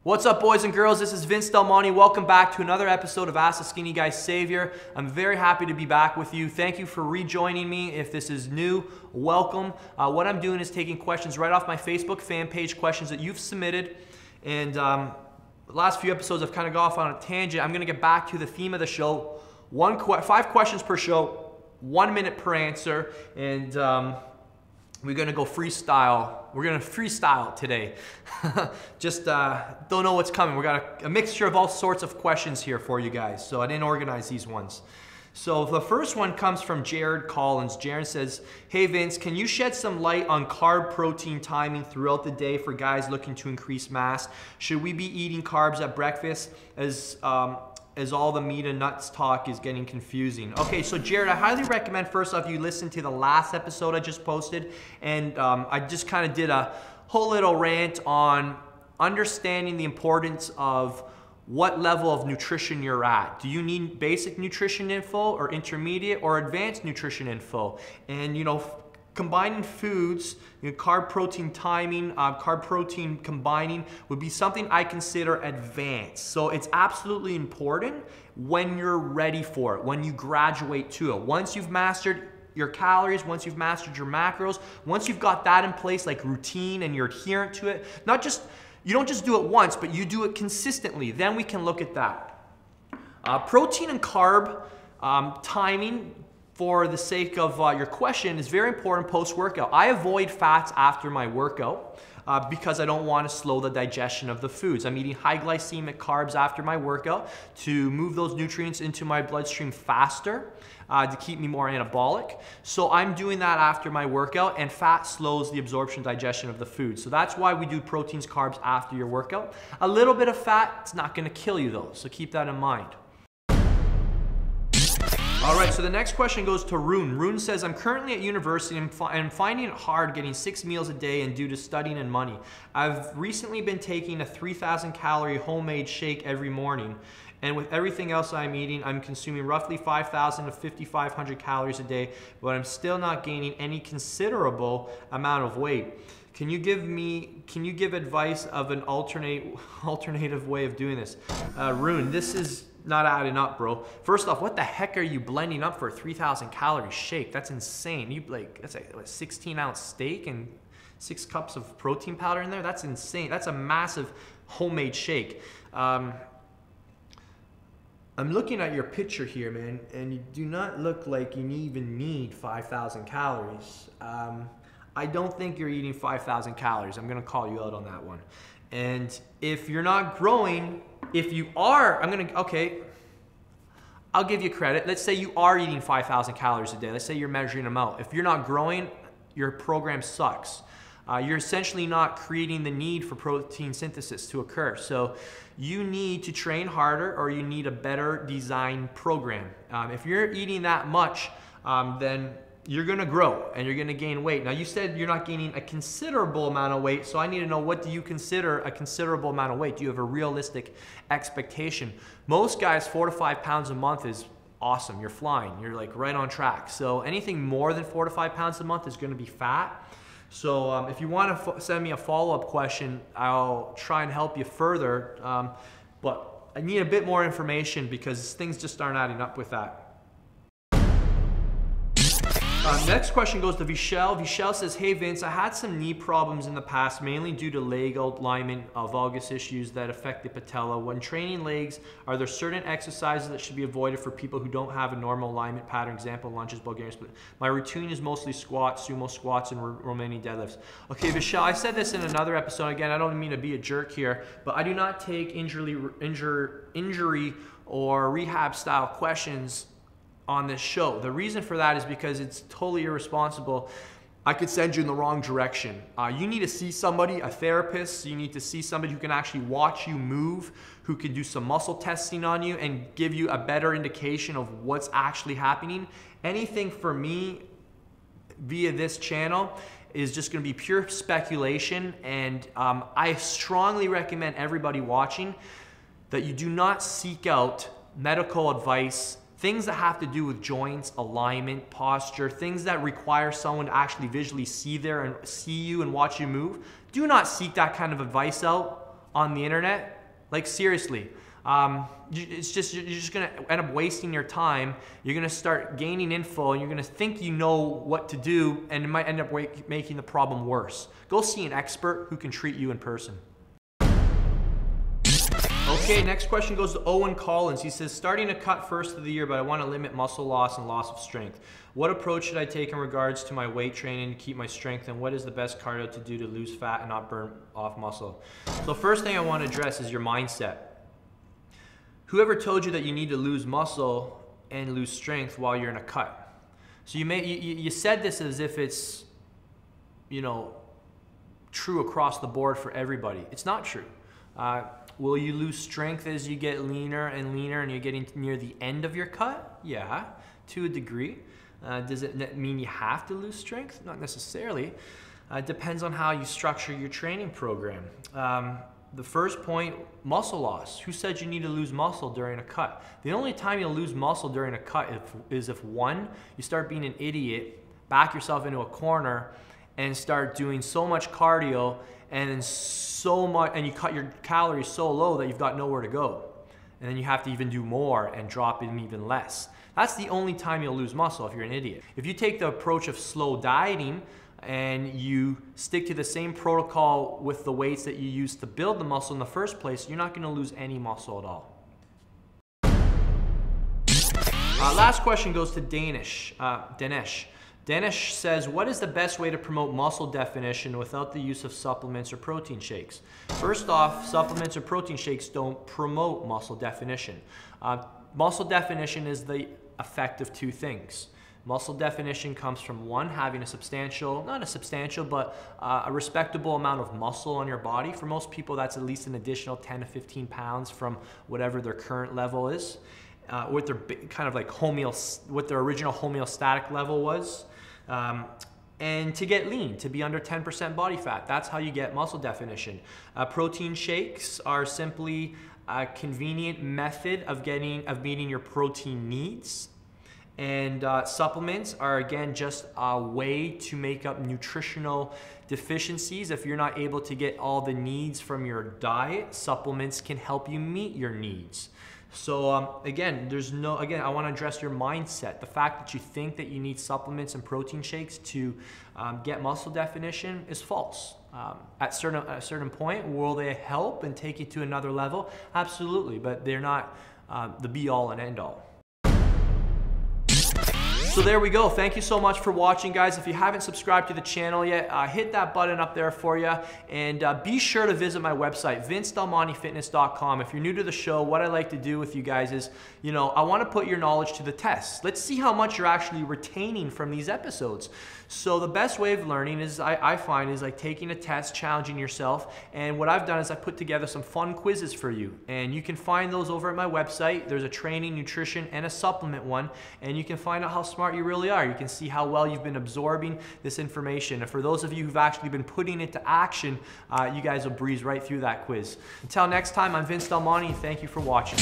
What's up, boys and girls? This is Vince Del Monte. Welcome back to another episode of Ask the Skinny Guy Savior. I'm very happy to be back with you. Thank you for rejoining me. If this is new, welcome. What I'm doing is taking questions right off my Facebook fan page, questions that you've submitted. And the last few episodes I've kind of gone off on a tangent. I'm going to get back to the theme of the show. 5 questions per show, 1 minute per answer, and we're gonna go freestyle. We're gonna freestyle today. Just don't know what's coming. We got a mixture of all sorts of questions here for you guys. So I didn't organize these ones. So the first one comes from Jared Collins. Jared says, "Hey Vince, can you shed some light on carb protein timing throughout the day for guys looking to increase mass? Should we be eating carbs at breakfast as all the meat and nuts talk is getting confusing?" Okay, so Jared, I highly recommend first off you listen to the last episode I just posted, and I just kind of did a whole little rant on understanding the importance of what level of nutrition you're at. Do you need basic nutrition info or intermediate or advanced nutrition info? And combining foods, carb protein timing, carb protein combining would be something I consider advanced. So it's absolutely important when you're ready for it, when you graduate to it. Once you've mastered your calories, once you've mastered your macros, once you've got that in place, like routine, and you're adherent to it, you don't just do it once, but you do it consistently, then we can look at that. Protein and carb timing, for the sake of your question, is very important post-workout. I avoid fats after my workout because I don't want to slow the digestion of the foods. I'm eating high glycemic carbs after my workout to move those nutrients into my bloodstream faster, to keep me more anabolic. So I'm doing that after my workout, and fat slows the absorption digestion of the food. So that's why we do proteins, carbs after your workout. A little bit of fat, it's not going to kill you though, so keep that in mind. All right, so the next question goes to Rune. Rune says, "I'm currently at university and I'm finding it hard getting 6 meals a day and due to studying and money. I've recently been taking a 3,000 calorie homemade shake every morning. And with everything else I'm eating, I'm consuming roughly 5,000 to 5,500 calories a day, but I'm still not gaining any considerable amount of weight. Can you give advice of an alternative way of doing this?" Rune, this is not adding up, bro. First off, what the heck are you blending up for a 3,000 calorie shake? That's insane. That's a 16-ounce steak and 6 cups of protein powder in there? That's insane. That's a massive homemade shake. I'm looking at your picture here, man, and you do not look like you even need 5,000 calories. I don't think you're eating 5,000 calories. I'm gonna call you out on that one. And if you're not growing, if you are, I'll give you credit. Let's say you are eating 5,000 calories a day. Let's say you're measuring them out. If you're not growing, your program sucks. You're essentially not creating the need for protein synthesis to occur. So you need to train harder, or you need a better designed program. If you're eating that much, then you're gonna grow and you're gonna gain weight. Now you said you're not gaining a considerable amount of weight, so I need to know, what do you consider a considerable amount of weight? Do you have a realistic expectation? Most guys, 4 to 5 pounds a month is awesome. You're flying, you're like right on track. So anything more than 4 to 5 pounds a month is gonna be fat. So if you wanna send me a follow-up question, I'll try and help you further. But I need a bit more information because things just aren't adding up with that. Next question goes to Vishal. Vishal says, "Hey Vince, I had some knee problems in the past, mainly due to leg alignment, valgus issues that affect the patella. When training legs, are there certain exercises that should be avoided for people who don't have a normal alignment pattern? Example, lunges, bulgarian split. My routine is mostly squats, sumo squats, and Romanian deadlifts." Okay, Vishal, I said this in another episode. Again, I don't mean to be a jerk here, but I do not take injury or rehab style questions on this show. The reason for that is because it's totally irresponsible. I could send you in the wrong direction. You need to see somebody, a therapist. You need to see somebody who can actually watch you move, who can do some muscle testing on you and give you a better indication of what's actually happening. Anything for me via this channel is just going to be pure speculation, and I strongly recommend everybody watching that you do not seek out medical advice, things that have to do with joints, alignment, posture, things that require someone to actually visually see you and watch you move. Do not seek that kind of advice out on the internet, like seriously, you're just gonna end up wasting your time. You're gonna start gaining info and you're gonna think you know what to do, and it might end up making the problem worse. Go see an expert who can treat you in person. Okay, next question goes to Owen Collins. He says, starting to cut first of the year, but I want to limit muscle loss and loss of strength. What approach should I take in regards to my weight training to keep my strength, and what is the best cardio to do to lose fat and not burn off muscle? So first thing I want to address is your mindset. Whoever told you that you need to lose muscle and lose strength while you're in a cut? So you said this as if it's, you know, true across the board for everybody. It's not true. Will you lose strength as you get leaner and leaner and you're getting near the end of your cut? Yeah, to a degree. Does it mean you have to lose strength? Not necessarily. It depends on how you structure your training program. The first point, muscle loss. Who said you need to lose muscle during a cut? The only time you'll lose muscle during a cut is if one, you start being an idiot, back yourself into a corner, and start doing so much cardio and you cut your calories so low that you've got nowhere to go. And then you have to even do more and drop in even less. That's the only time you'll lose muscle if you're an idiot. If you take the approach of slow dieting and you stick to the same protocol with the weights that you used to build the muscle in the first place, you're not gonna lose any muscle at all. Last question goes to Dinesh. Dinesh says, what is the best way to promote muscle definition without the use of supplements or protein shakes? First off, supplements or protein shakes don't promote muscle definition. Muscle definition is the effect of two things. Muscle definition comes from one, having a respectable amount of muscle on your body. For most people, that's at least an additional 10 to 15 pounds from whatever their current level is. What their kind of like what their original homeostatic level was. And to get lean, to be under 10% body fat. That's how you get muscle definition. Protein shakes are simply a convenient method of meeting your protein needs. And supplements are, again, just a way to make up nutritional deficiencies. If you're not able to get all the needs from your diet, supplements can help you meet your needs. So again, I want to address your mindset. The fact that you think that you need supplements and protein shakes to get muscle definition is false. At a certain point, will they help and take you to another level? Absolutely, but they're not the be-all and end-all. So there we go. Thank you so much for watching, guys. If you haven't subscribed to the channel yet, hit that button up there for you. And be sure to visit my website, vincedelmontifitness.com. If you're new to the show, what I like to do with you guys is, I want to put your knowledge to the test. Let's see how much you're actually retaining from these episodes. So the best way of learning is, I find, is like taking a test, challenging yourself. And what I've done is I put together some fun quizzes for you. And you can find those over at my website. There's a training, nutrition, and a supplement one. And you can find out how smart you really are. You can see how well you've been absorbing this information. And for those of you who've actually been putting it to action, you guys will breeze right through that quiz. Until next time, I'm Vince Del Monte. Thank you for watching.